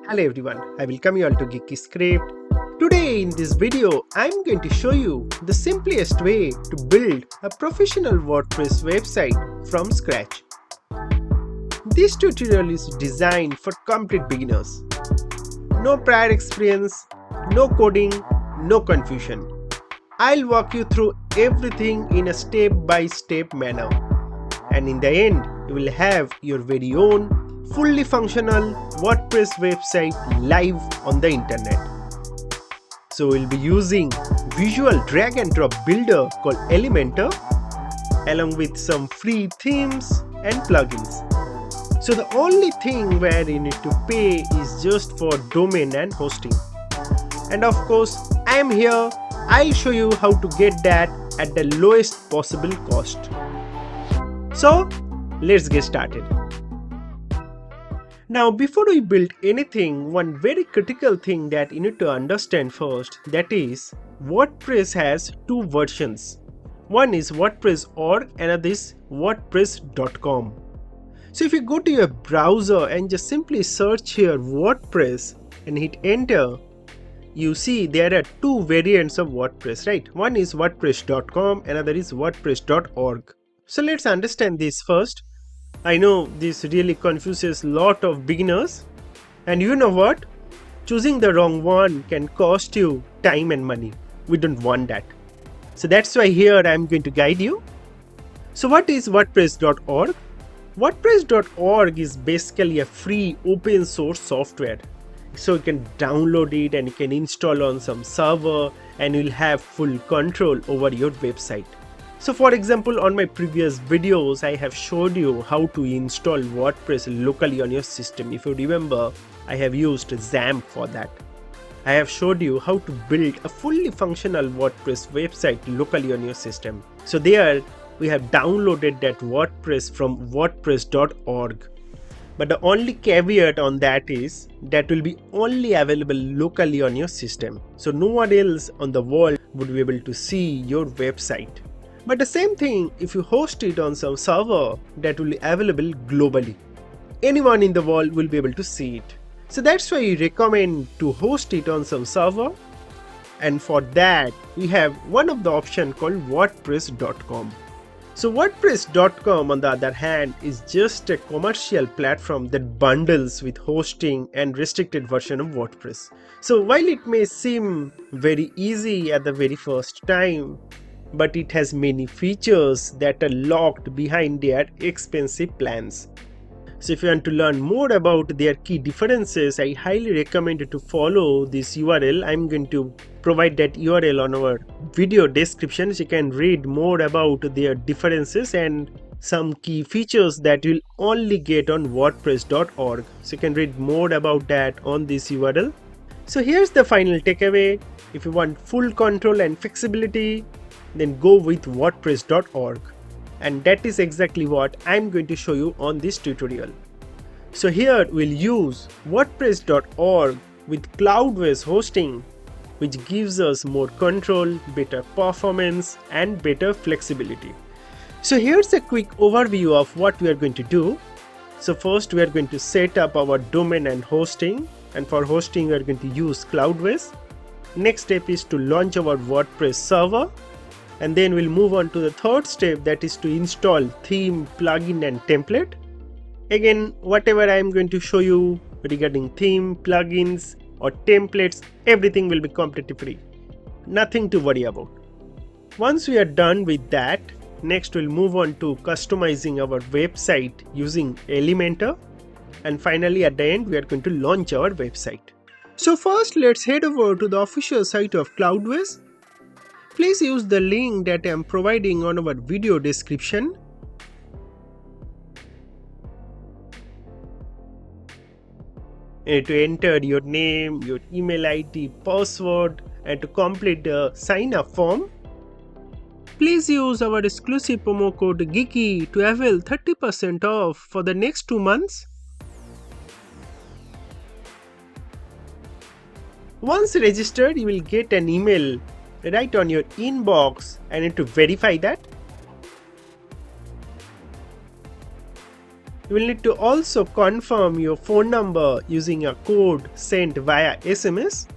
Hello everyone, I welcome you all to Geeky Script. Today in this video, I'm going to show you the simplest way to build a professional WordPress website from scratch. This tutorial is designed for complete beginners. No prior experience, no coding, no confusion. I'll walk you through everything in a step-by-step manner. And in the end, you will have your very own fully functional WordPress website live on the internet. So we'll be using visual drag and drop builder called Elementor along with some free themes and plugins. So the only thing where you need to pay is just for domain and hosting. And of course, I am here. I'll show you how to get that at the lowest possible cost. So let's get started. Now before we build anything, one very critical thing that you need to understand first, that is WordPress has two versions. One is WordPress.org, another is WordPress.com. So if you go to your browser and just simply search here WordPress and hit enter, you see there are two variants of WordPress, right? One is WordPress.com, another is WordPress.org. So let's understand this first. I know this really confuses a lot of beginners, and you know what? Choosing the wrong one can cost you time and money. We don't want that. So that's why here I'm going to guide you. So what is WordPress.org? WordPress.org is basically a free open source software. So you can download it and you can install on some server and you'll have full control over your website. So for example, on my previous videos, I have showed you how to install WordPress locally on your system. If you remember, I have used XAMPP for that. I have showed you how to build a fully functional WordPress website locally on your system. So there we have downloaded that WordPress from WordPress.org. But the only caveat on that is that will be only available locally on your system. So no one else on the world would be able to see your website. But the same thing if you host it on some server that will be available globally. Anyone in the world will be able to see it. So that's why we recommend to host it on some server. And for that, we have one of the options called WordPress.com. So WordPress.com on the other hand is just a commercial platform that bundles with hosting and restricted version of WordPress. So while it may seem very easy at the very first time, but it has many features that are locked behind their expensive plans. So if you want to learn more about their key differences, I highly recommend you to follow this URL. I'm going to provide that URL on our video description so you can read more about their differences and some key features that you'll only get on WordPress.org. So you can read more about that on this URL. So here's the final takeaway. If you want full control and flexibility, then go with WordPress.org. And that is exactly what I'm going to show you on this tutorial. So here we'll use WordPress.org with Cloudways hosting, which gives us more control, better performance, and better flexibility. So here's a quick overview of what we are going to do. So first we are going to set up our domain and hosting. And for hosting we are going to use Cloudways. Next step is to launch our WordPress server. And then we'll move on to the third step, that is to install theme, plugin and template. Again, whatever I am going to show you regarding theme, plugins or templates, everything will be completely free. Nothing to worry about. Once we are done with that, next we'll move on to customizing our website using Elementor. And finally at the end, we are going to launch our website. So first let's head over to the official site of Cloudways. Please use the link that I am providing on our video description. And to enter your name, your email ID, password, and to complete the sign up form, please use our exclusive promo code Geeky to avail 30% off for the next 2 months. Once registered, you will get an email right on your inbox. I need to verify that. You will need to also confirm your phone number using a code sent via SMS.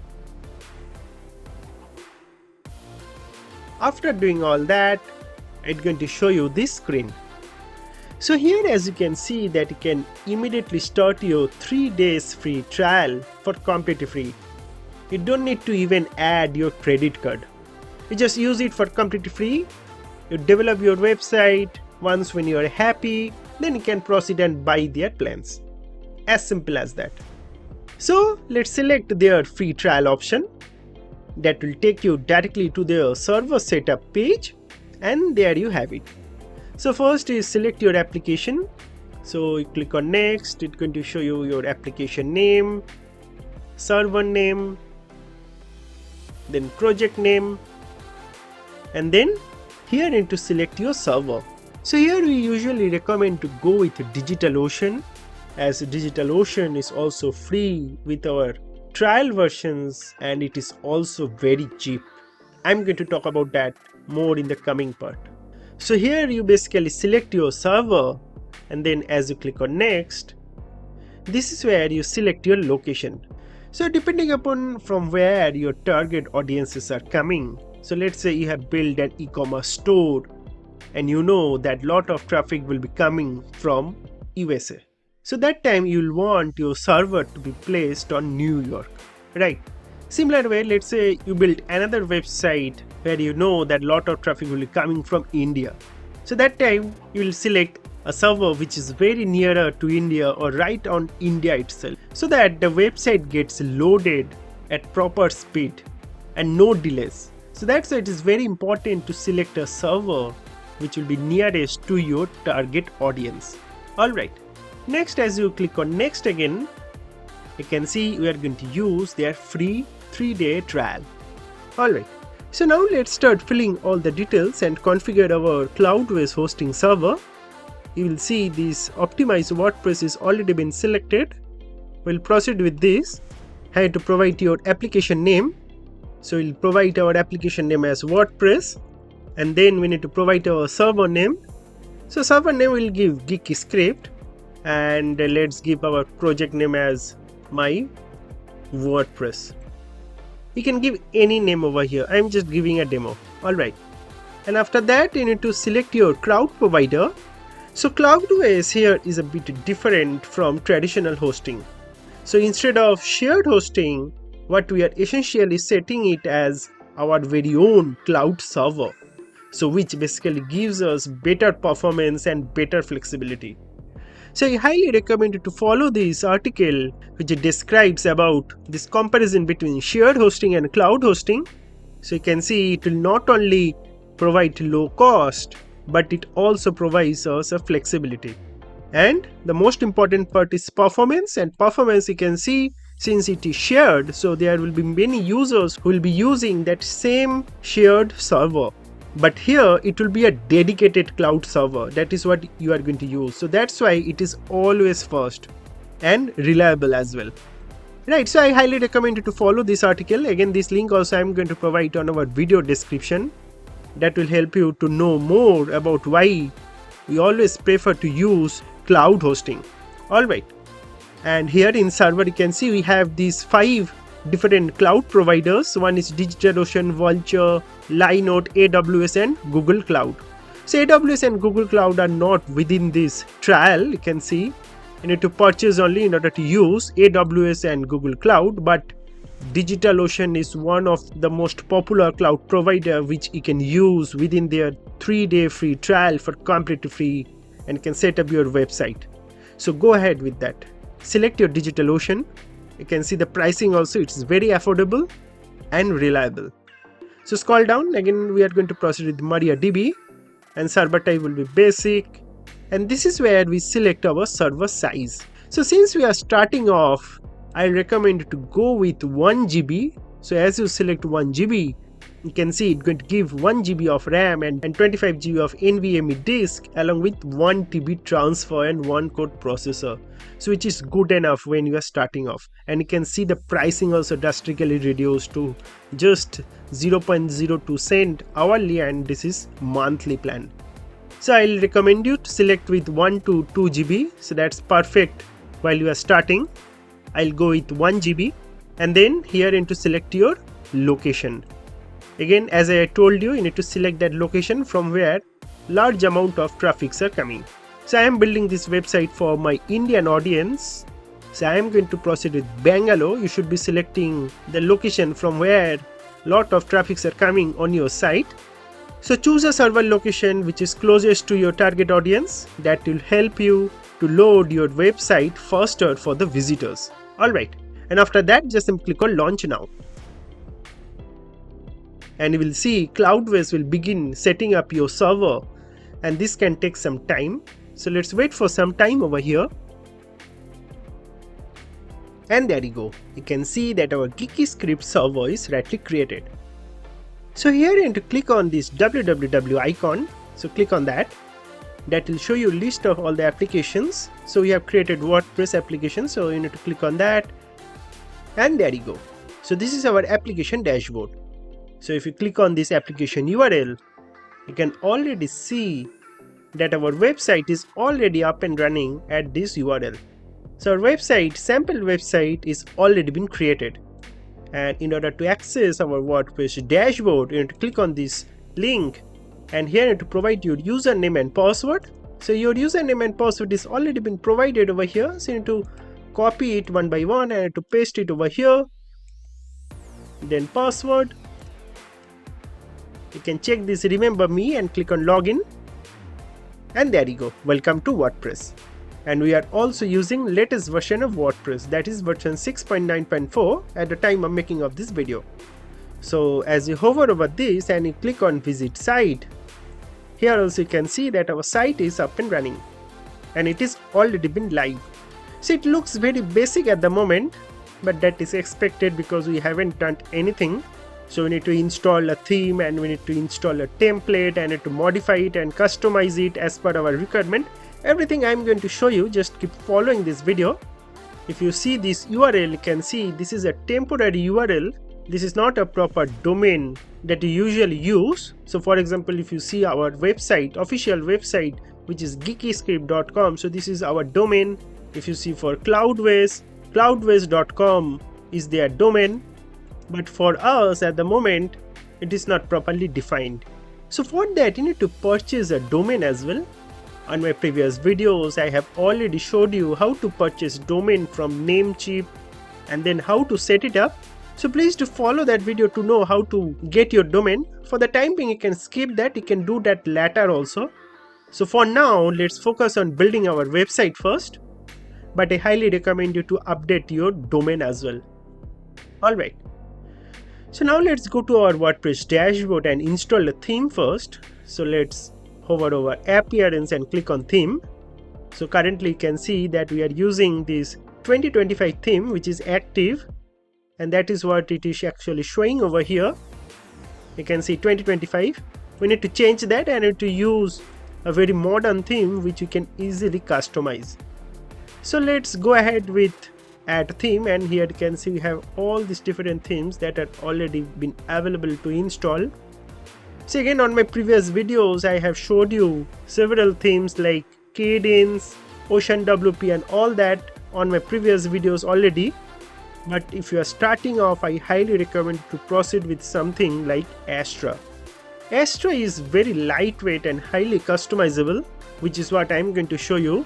After doing all that, it's going to show you this screen. So here, as you can see, that you can immediately start your 3 days free trial for completely free. You don't need to even add your credit card. You just use it for completely free. You develop your website. Once when you are happy, then you can proceed and buy their plans. As simple as that. So let's select their free trial option. That will take you directly to their server setup page, and there you have it. So first is select your application. So you click on next. It's going to show you your application name, server name, then project name, and then here you need to select your server. So here we usually recommend to go with DigitalOcean, as DigitalOcean is also free with our trial versions, and it is also very cheap. I'm going to talk about that more in the coming part. So here you basically select your server, and then as you click on next, this is where you select your location. So depending upon from where your target audiences are coming, so let's say you have built an e-commerce store and you know that lot of traffic will be coming from USA. So that time you'll want your server to be placed on New York, right? Similar way, let's say you build another website where you know that lot of traffic will be coming from India. So that time you will select a server which is very nearer to India or right on India itself, so that the website gets loaded at proper speed and no delays. So that's why it is very important to select a server which will be nearest to your target audience. Alright, next as you click on next again, you can see we are going to use their free 3-day trial. Alright, so now let's start filling all the details and configure our Cloudways hosting server. You will see this optimized WordPress is already been selected. We'll proceed with this. Here to provide your application name. So we'll provide our application name as WordPress, and then we need to provide our server name. So server name will give Geeky Script, and let's give our project name as my WordPress. You can give any name over here. I'm just giving a demo. Alright. And after that you need to select your cloud provider. So Cloudways here is a bit different from traditional hosting. So instead of shared hosting, what we are essentially setting it as our very own cloud server. So which basically gives us better performance and better flexibility. So I highly recommend you to follow this article which describes about this comparison between shared hosting and cloud hosting. So you can see it will not only provide low cost, but it also provides us a flexibility. And the most important part is performance, and performance you can see since it is shared, so there will be many users who will be using that same shared server. But here it will be a dedicated cloud server. That is what you are going to use. So that's why it is always fast and reliable as well. Right, so I highly recommend you to follow this article. Again, this link also I am going to provide on our video description. That will help you to know more about why we always prefer to use cloud hosting. Alright, and here in server you can see we have these 5 different cloud providers. One is DigitalOcean, Vultr, Linode, AWS and Google Cloud. So AWS and Google Cloud are not within this trial. You can see you need to purchase only in order to use AWS and Google Cloud, but DigitalOcean is one of the most popular cloud provider which you can use within their 3-day free trial for completely free and can set up your website. So go ahead with that. Select your DigitalOcean. You can see the pricing also, it's very affordable and reliable. So scroll down, again we are going to proceed with MariaDB, and server type will be basic, and this is where we select our server size. So since we are starting off, I recommend to go with 1 GB. So as you select 1 GB, you can see it's going to give 1 GB of RAM and 25 GB of NVMe disk along with 1 TB transfer and 1 core processor. So which is good enough when you are starting off. And you can see the pricing also drastically reduced to just 0.02 cent hourly, and this is monthly plan. So I'll recommend you to select with 1 to 2 GB. So that's perfect while you are starting. I'll go with 1 GB, and then here into select your location. Again, as I told you, you need to select that location from where large amount of traffics are coming. So I am building this website for my Indian audience. So I am going to proceed with Bangalore. You should be selecting the location from where lot of traffics are coming on your site. So choose a server location which is closest to your target audience. That will help you to load your website faster for the visitors. Alright, and after that just simply click on launch now. And you will see Cloudways will begin setting up your server, and this can take some time. So let's wait for some time over here. And there you go. You can see that our Geeky Script server is rightly created. So here you need to click on this www icon. So click on that. That will show you a list of all the applications. So we have created WordPress application. So you need to click on that. And there you go. So this is our application dashboard. So if you click on this application URL, you can already see that our website is already up and running at this URL. So our website, sample website, is already been created. And in order to access our WordPress dashboard, you need to click on this link, and here you need to provide your username and password. So your username and password is already been provided over here. So you need to copy it one by one and to paste it over here. Then password. You can check this remember me and click on login. And there you go. Welcome to WordPress. And we are also using latest version of WordPress, that is version 6.9.4 at the time of making of this video. So as you hover over this and you click on visit site, here also you can see that our site is up and running and it is already been live. So it looks very basic at the moment, but that is expected because we haven't done anything. So we need to install a theme and we need to install a template and need to modify it and customize it as per our requirement. Everything I'm going to show you, just keep following this video. If you see this URL, you can see this is a temporary URL. This is not a proper domain that you usually use. So for example, if you see our website, official website, which is geekyscript.com. So this is our domain. If you see for Cloudways, cloudways.com is their domain. But for us at the moment, it is not properly defined. So for that, you need to purchase a domain as well. On my previous videos, I have already showed you how to purchase domain from Namecheap and then how to set it up. So please do follow that video to know how to get your domain. For the time being, you can skip that. You can do that later also. So for now, let's focus on building our website first. But I highly recommend you to update your domain as well. Alright. So now let's go to our WordPress dashboard and install a theme first. So let's hover over appearance and click on theme. So currently you can see that we are using this 2025 theme which is active, and that is what it is actually showing over here. You can see 2025. We need to change that and need to use a very modern theme which you can easily customize. So let's go ahead with add theme, and here you can see we have all these different themes that are already been available to install. So again, on my previous videos, I have showed you several themes like Cadence, Ocean WP and all that on my previous videos already. But if you are starting off, I highly recommend to proceed with something like Astra. Astra is very lightweight and highly customizable, which is what I am going to show you.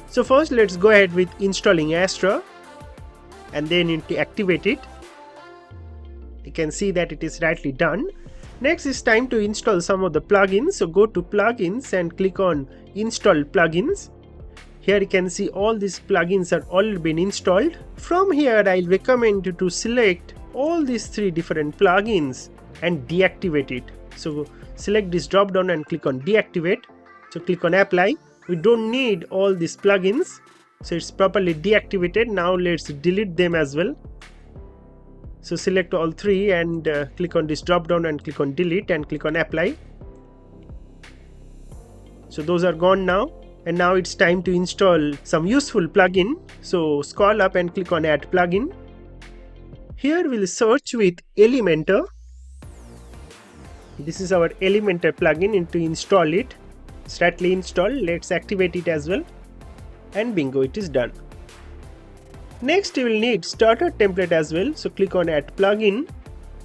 So first let's go ahead with installing Astra and then need to activate it. You can see that it is rightly done. Next is time to install some of the plugins. So go to plugins and click on install plugins. Here you can see all these plugins are already been installed. From here I'll recommend you to select all these 3 different plugins and deactivate it. So select this drop down and click on deactivate. So click on apply. We don't need all these plugins. So it's properly deactivated. Now let's delete them as well. So select all 3 and click on this drop down and click on delete and click on apply. So those are gone now, and now it's time to install some useful plugin. So scroll up and click on add plugin. Here we'll search with Elementor. This is our Elementor plugin, and to install it, Startly installed. Let's activate it as well, and bingo, it is done. Next you will need starter template as well, so click on add plugin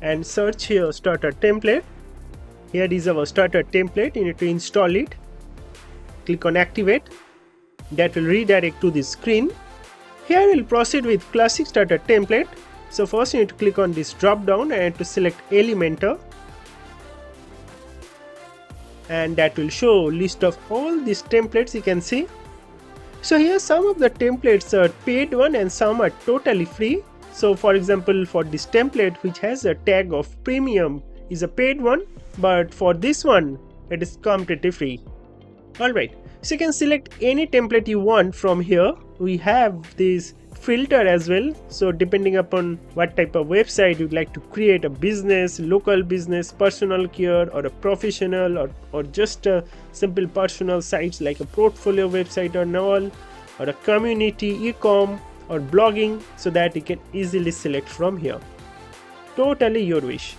and search here starter template. Here is our starter template, you need to install it. Click on activate, that will redirect to this screen. Here we'll proceed with classic starter template. So first you need to click on this drop down and to select Elementor, and that will show list of all these templates you can see. So here some of the templates are paid one and some are totally free. So for example, for this template which has a tag of premium is a paid one, but for this one it is completely free. Alright, so you can select any template you want from here. We have this filter as well, so depending upon what type of website you'd like to create, a business, local business, personal care, or a professional, or just a simple personal sites like a portfolio website or all, or a community, e-com, or blogging, so that you can easily select from here. Totally your wish.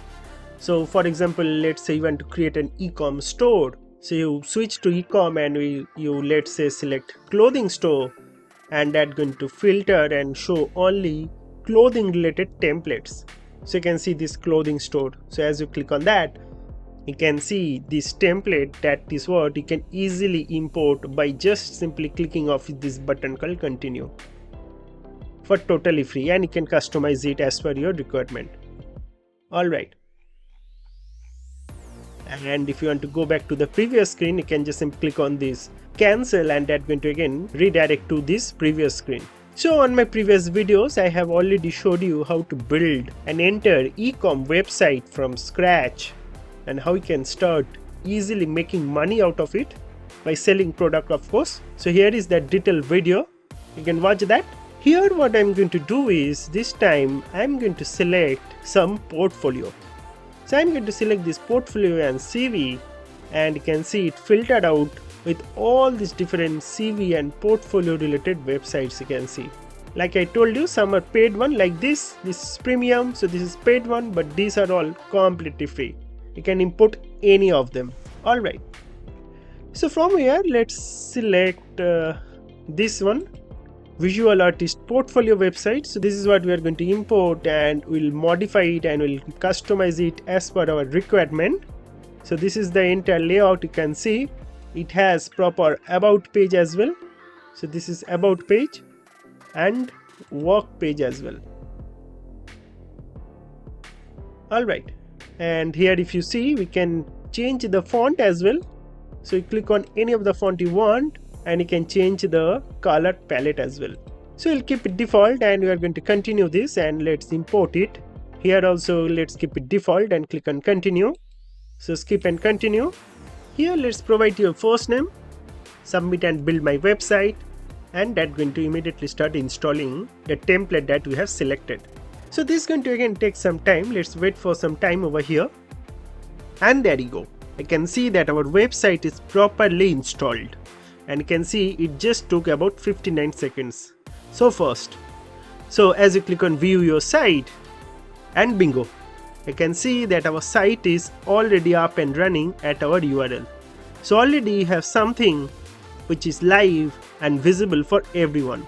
So for example, let's say you want to create an e-com store, so you switch to e-com and you let's say select clothing store, and that's going to filter and show only clothing related templates. So you can see this clothing store. So as you click on that, you can see this template, that is what you can easily import by just simply clicking off this button called continue, for totally free, and you can customize it as per your requirement. Alright. And if you want to go back to the previous screen, you can just simply click on this cancel, and that's going to again redirect to this previous screen. So on my previous videos, I have already showed you how to build and enter e-com website from scratch, and how you can start easily making money out of it by selling product, of course. So here is that detailed video, you can watch that. Here what I'm going to do is, this time I'm going to select some portfolio. So I'm going to select this portfolio and CV, and you can see it filtered out with all these different CV and portfolio related websites. You can see, like I told you, some are paid one like this is premium, so this is paid one, but these are all completely free. You can import any of them. Alright, so from here let's select this one, visual artist portfolio website. So this is what we are going to import, and we'll modify it and we'll customize it as per our requirement. So this is the entire layout. You can see it has proper about page as well. So this is about page and work page as well. Alright, and here if you see, we can change the font as well. So you click on any of the font you want, and you can change the color palette as well. So we'll keep it default, and we are going to continue this, and let's import it. Here also let's keep it default and click on continue. So skip and continue. Here let's provide your first name, submit and build my website, and that's going to immediately start installing the template that we have selected. So this is going to again take some time. Let's wait for some time over here, and there you go. I can see that our website is properly installed, and you can see it just took about 59 seconds. So first, so as you click on view your site, and bingo, I can see that our site is already up and running at our URL. So already you have something which is live and visible for everyone.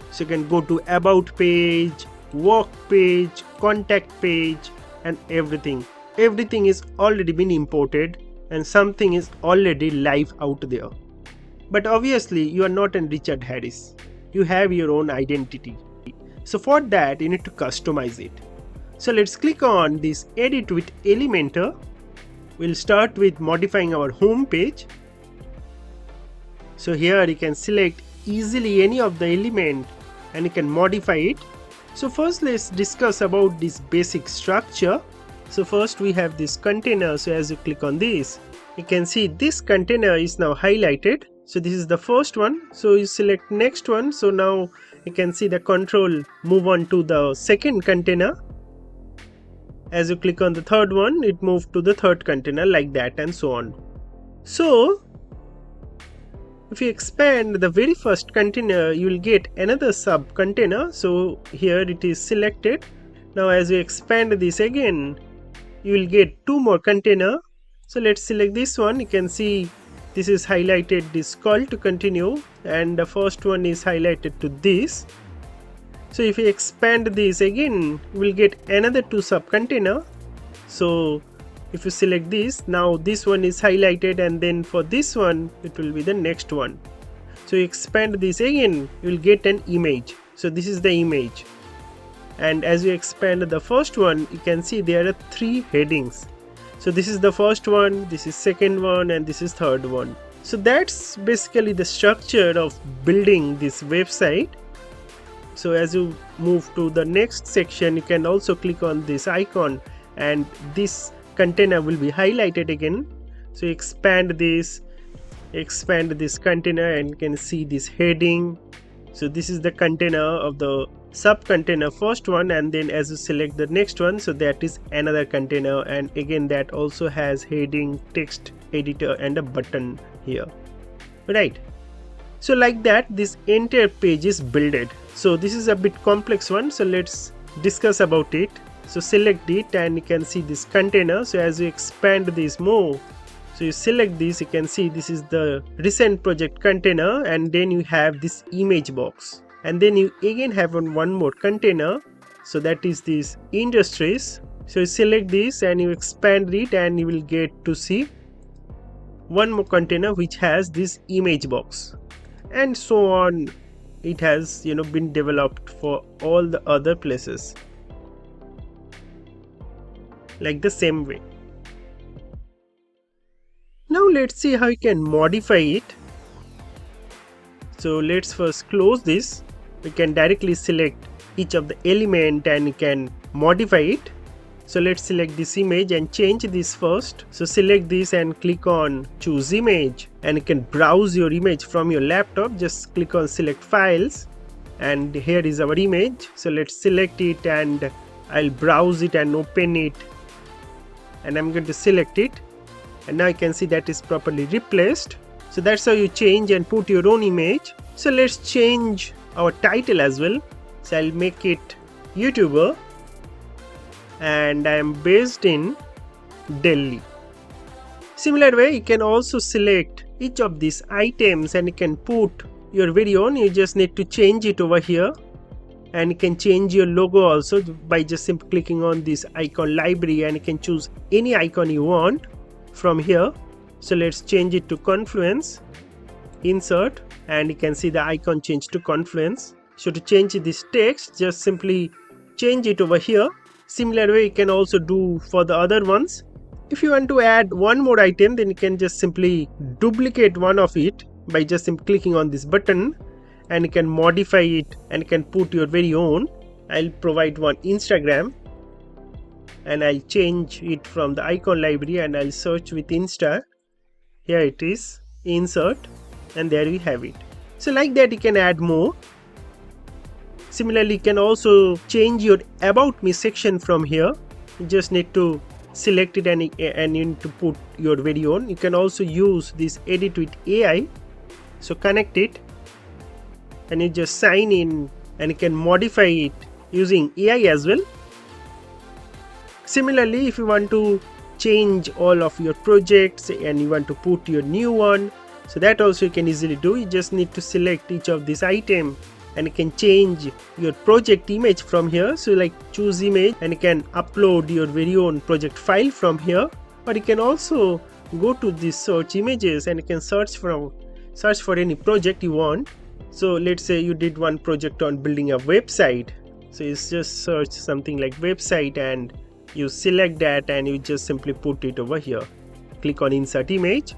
So you can go to about page, work page, contact page, and everything. Everything is already been imported, and something is already live out there. But obviously you are not in Richard Harris. You have your own identity. So for that you need to customize it. So let's click on this edit with Elementor. We'll start with modifying our home page. So here you can select easily any of the element and you can modify it. So first let's discuss about this basic structure. So first we have this container. So as you click on this, you can see this container is now highlighted. So this is the first one. So you select next one. So now you can see the control move on to the second container. As you click on the third one, it moved to the third container, like that, and so on. So if you expand the very first container, you will get another sub container. So here it is selected. Now as you expand this again, you will get two more container. So let's select this one. You can see this is highlighted, this call to continue, and the first one is highlighted to this. So if we expand this again, we'll get another 2 sub container. So if you select this, now this one is highlighted, and then for this one it will be the next one. So you expand this again, you will get an image. So this is the image, and as you expand the first one, you can see there are 3 headings. So this is the first one, this is second one, and this is third one. So that's basically the structure of building this website. So as you move to the next section, you can also click on this icon, and this container will be highlighted again. So expand this container, and you can see this heading. So this is the container of the sub container first one, and then as you select the next one, so that is another container, and again that also has heading, text editor, and a button here, right? So like that, this entire page is builded. So this is a bit complex one, so let's discuss about it. So select it, and you can see this container. So as you expand this more, so you select this, you can see this is the recent project container, and then you have this image box, and then you again have one more container, so that is this industries. So you select this and you expand it, and you will get to see one more container which has this image box, and so on. It has been developed for all the other places like the same way. Now let's see how you can modify it. So let's first close this. We can directly select each of the element and you can modify it. So let's select this image and change this first. So select this and click on choose image, and you can browse your image from your laptop. Just click on select files, and here is our image. So let's select it, and I'll browse it and open it, and I'm going to select it, and now you can see that is properly replaced. So that's how you change and put your own image. So let's change our title as well. So I'll make it YouTuber, and I am based in Delhi. Similar way, you can also select each of these items and you can put your very own. You just need to change it over here, and you can change your logo also by just simply clicking on this icon library, and you can choose any icon you want from here. So let's change it to Confluence, insert, and you can see the icon change to Confluence. So to change this text, just simply change it over here. Similar way you can also do for the other ones. If you want to add one more item, then you can just simply duplicate one of it by just simply clicking on this button, and you can modify it and you can put your very own. I'll provide one Instagram, and I'll change it from the icon library and I'll search with Insta. Here it is, insert, and there we have it. So like that you can add more. Similarly, you can also change your about me section from here. You just need to select it and you need to put your very own. You can also use this edit with AI. So connect it and you just sign in, and you can modify it using AI as well. Similarly, if you want to change all of your projects and you want to put your new one, so that also you can easily do. You just need to select each of this item and you can change your project image from here. So like choose image, and you can upload your very own project file from here, or you can also go to this search images and you can search for any project you want. So let's say you did one project on building a website. So you just search something like website and you select that and you just simply put it over here. Click on insert image,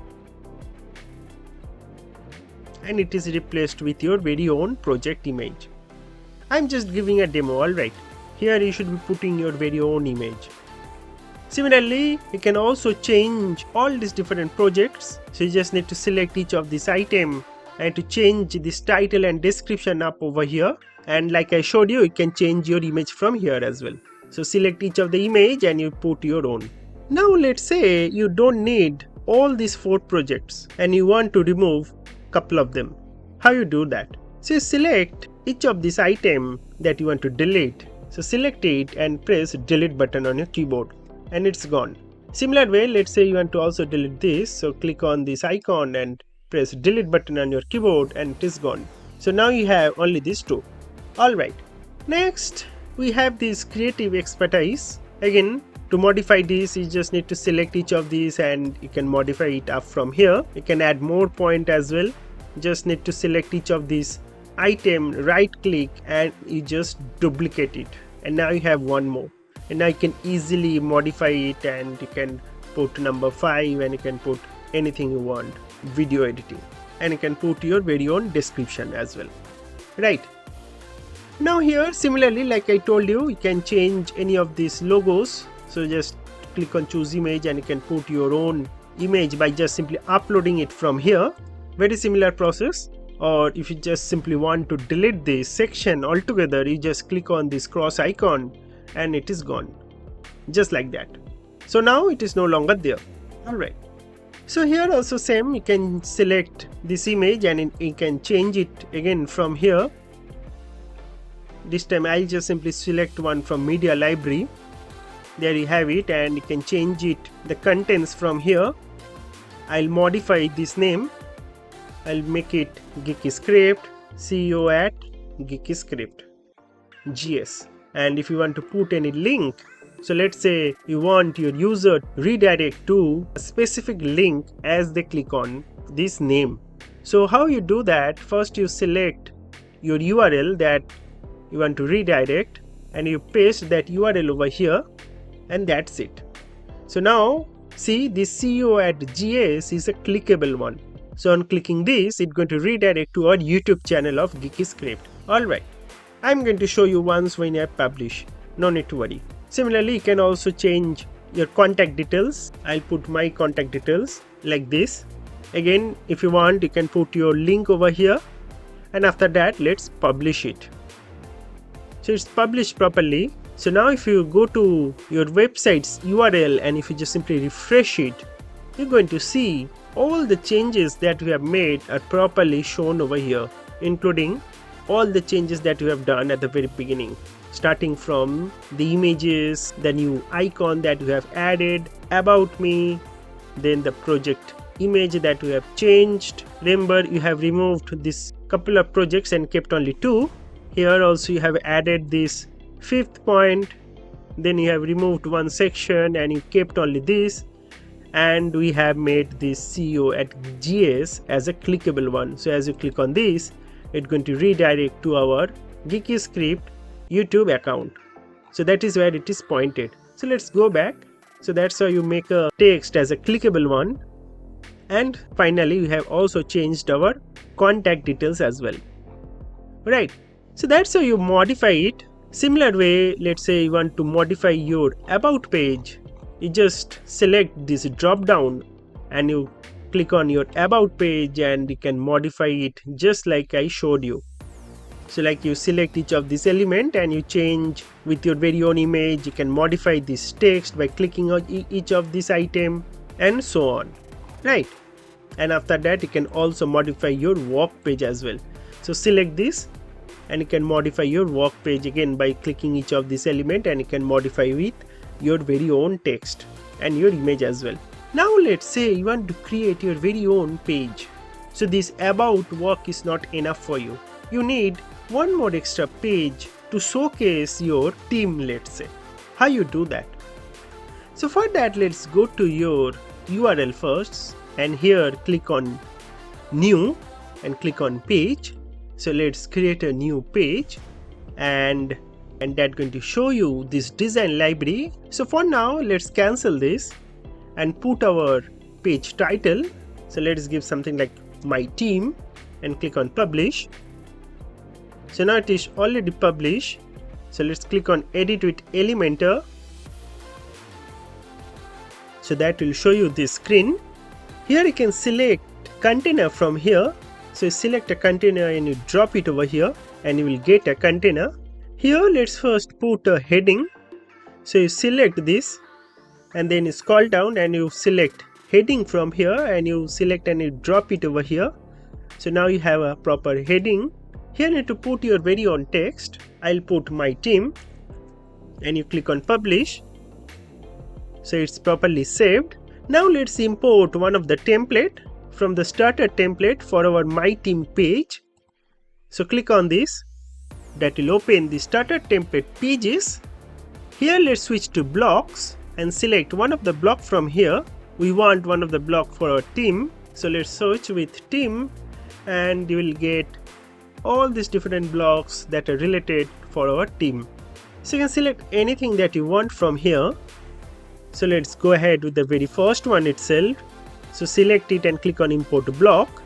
and it is replaced with your very own project image. I'm just giving a demo, alright. Here you should be putting your very own image. Similarly, you can also change all these different projects. So you just need to select each of this item and to change this title and description up over here. And like I showed you, you can change your image from here as well. So select each of the image and you put your own. Now let's say you don't need all these 4 projects and you want to remove couple of them. How you do that? So you select each of this item that you want to delete. So select it and press delete button on your keyboard, and it's gone. Similar way, let's say you want to also delete this, so click on this icon and press delete button on your keyboard and it is gone. So now you have only these two. Alright, next we have this creative expertise. Again, to modify this, you just need to select each of these and you can modify it up from here. You can add more point as well. Just need to select each of these item, right click, and you just duplicate it, and now you have one more. And now you can easily modify it, and you can put number 5 and you can put anything you want, video editing, and you can put your very own description as well, right? Now here similarly, like I told you, you can change any of these logos. So just click on choose image and you can put your own image by just simply uploading it from here. Very similar process. Or if you just simply want to delete this section altogether, you just click on this cross icon and it is gone, just like that. So now it is no longer there. Alright, so here also same, you can select this image and you can change it again from here. This time I'll just simply select one from media library. There you have it, and you can change it, the contents from here. I'll modify this name. I'll make it Geeky Script, CEO at Geeky Script, GS. And if you want to put any link, so let's say you want your user to redirect to a specific link as they click on this name. So how you do that? First you select your URL that you want to redirect and you paste that URL over here, and that's it. So now see, this CEO at GS is a clickable one. So on clicking this, it's going to redirect to our YouTube channel of Geeky Script. Alright, I'm going to show you once when I publish. No need to worry. Similarly, you can also change your contact details. I'll put my contact details like this. Again, if you want, you can put your link over here. And after that, let's publish it. So it's published properly. So now if you go to your website's URL and if you just simply refresh it, you're going to see all the changes that we have made are properly shown over here, including all the changes that we have done at the very beginning, starting from the images, the new icon that we have added, about me, then the project image that we have changed. Remember, you have removed this couple of projects and kept only 2. Here also you have added this 5th point, then you have removed one section and you kept only this. And we have made this CEO at GS as a clickable one. So as you click on this, it's going to redirect to our Geeky Script YouTube account. So that is where it is pointed. So let's go back. So that's how you make a text as a clickable one. And finally, we have also changed our contact details as well. Right. So that's how you modify it. Similar way, let's say you want to modify your about page. You just select this drop down and you click on your about page and you can modify it just like I showed you. So like you select each of this element and you change with your very own image. You can modify this text by clicking on each of this item and so on, right? And after that you can also modify your work page as well. So select this and you can modify your work page again by clicking each of this element, and you can modify with your very own text and your image as well. Now let's say you want to create your very own page. So this about work is not enough for you. You need one more extra page to showcase your team, let's say. How you do that? So for that, let's go to your URL first and here click on new and click on page. So let's create a new page and that's going to show you this design library. So for now, let's cancel this and put our page title. So let's give something like my team and click on publish. So now it is already published. So let's click on edit with Elementor. So that will show you this screen. Here you can select container from here. So you select a container and you drop it over here and you will get a container. Here let's first put a heading. So you select this and then you scroll down and you select heading from here and you select and you drop it over here. So now you have a proper heading. Here you need to put your very own text. I'll put my team and you click on publish. So it's properly saved. Now let's import one of the template from the starter template for our My Team page. So click on this. That will open the starter template pages. Here let's switch to blocks and select one of the block from here. We want one of the block for our team. So let's search with team and you will get all these different blocks that are related for our team. So you can select anything that you want from here. So let's go ahead with the very first one itself. So select it and click on import block.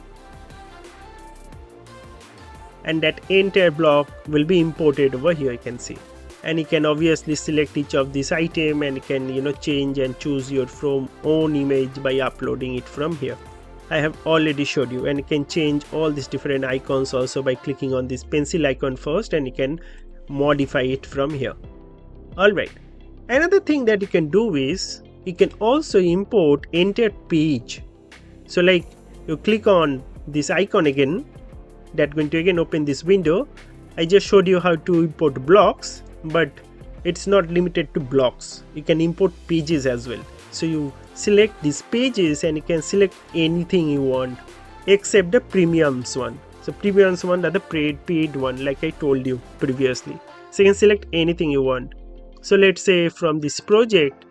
And that entire block will be imported over here, you can see. And you can obviously select each of this item and you can change and choose your from own image by uploading it from here. I have already showed you, and you can change all these different icons also by clicking on this pencil icon first, and you can modify it from here. Alright, another thing that you can do is you can also import entire page. So like you click on this icon again, that's going to again open this window. I just showed you how to import blocks, but it's not limited to blocks. You can import pages as well. So you select these pages and you can select anything you want except the premiums one. So premiums one are the paid one, like I told you previously. So you can select anything you want. So let's say from this project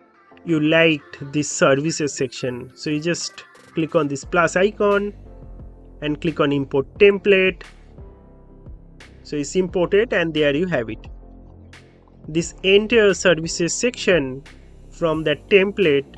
you liked this services section. So you just click on this plus icon and click on import template. So it's imported and there you have it. This entire services section from that template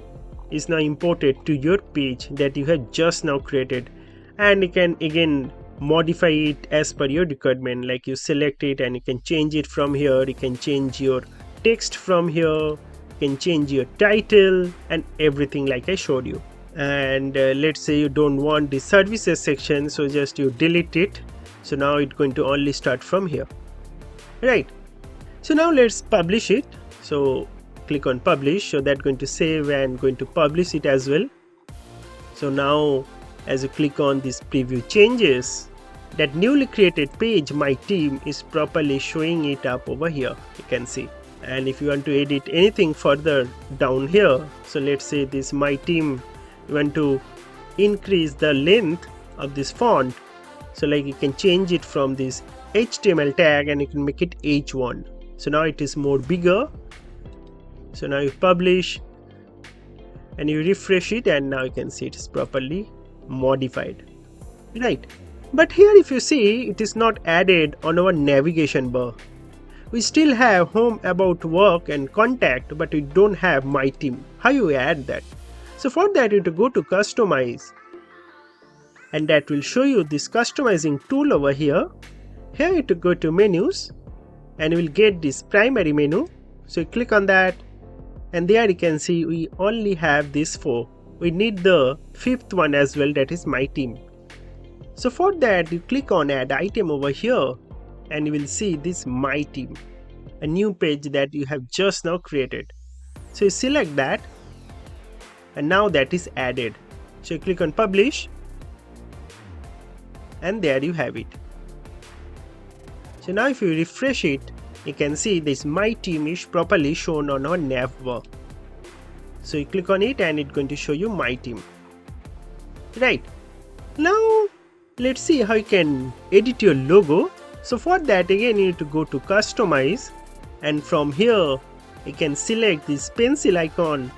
is now imported to your page that you have just now created, and you can again modify it as per your requirement. Like you select it and you can change it from here. You can change your text from here, you can change your title and everything like I showed you. And let's say you don't want the services section, so just you delete it. So now it's going to only start from here, right? So now let's publish it. So click on publish. So that's going to save and going to publish it as well. So now as you click on this preview changes, that newly created page My Team is properly showing it up over here, you can see. And if you want to edit anything further down here, so let's say this My Team, you want to increase the length of this font. So like you can change it from this HTML tag and you can make it H1. So now it is more bigger. So now you publish and you refresh it and now you can see it is properly modified, right? But here if you see, it is not added on our navigation bar. We still have home, about, work and contact, but we don't have My Team. How you add that? So for that you have to go to customize, and that will show you this customizing tool over here. Here you have to go to menus and you will get this primary menu. So you click on that and there you can see we only have these 4. We need the 5th one as well, that is My Team. So for that you click on add item over here and you will see this My Team, a new page that you have just now created. So you select that and now that is added. So you click on publish and there you have it. So now if you refresh it, you can see this My Team is properly shown on our nav bar. So you click on it and it's going to show you My Team, right? Now let's see how you can edit your logo. So for that again you need to go to customize, and from here you can select this pencil icon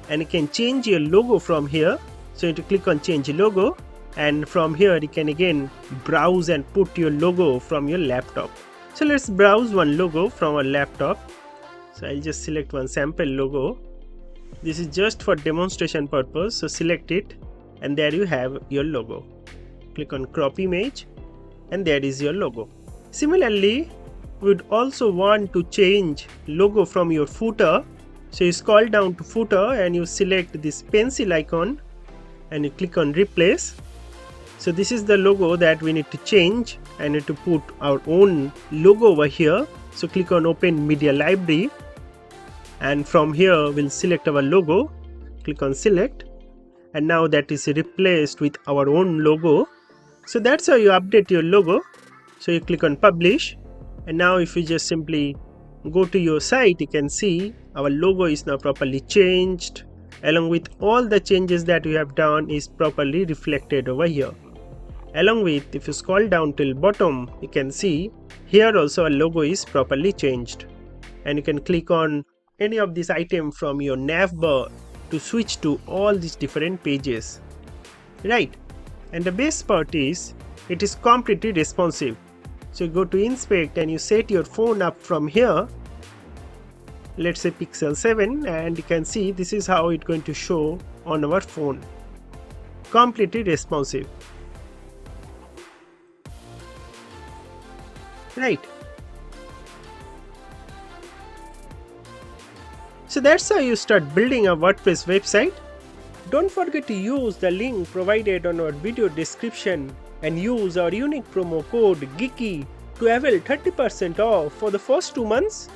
and you can change your logo from here. So you need to click on change logo, and from here you can again browse and put your logo from your laptop. So let's browse one logo from our laptop. So I'll just select one sample logo. This is just for demonstration purpose. So select it and there you have your logo. Click on crop image and there is your logo. Similarly, we would also want to change logo from your footer. So you scroll down to footer and you select this pencil icon and you click on replace. So this is the logo that we need to change and need to put our own logo over here. So click on open media library and from here we'll select our logo. Click on select and now that is replaced with our own logo. So that's how you update your logo. So you click on publish and now if you just simply go to your site, you can see our logo is now properly changed, along with all the changes that we have done is properly reflected over here. Along with, if you scroll down till bottom, you can see here also our logo is properly changed, and you can click on any of these items from your nav bar to switch to all these different pages, right? And the best part is it is completely responsive. So you go to inspect and you set your phone up from here, let's say Pixel 7, and you can see this is how it's going to show on our phone. Completely responsive, right? So that's how you start building a WordPress website. Don't forget to use the link provided on our video description and use our unique promo code Geeky to avail 30% off for the first 2 months.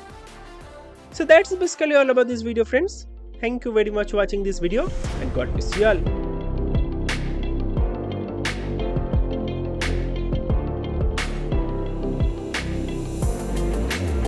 So that's basically all about this video, friends. Thank you very much for watching this video, and God bless you all.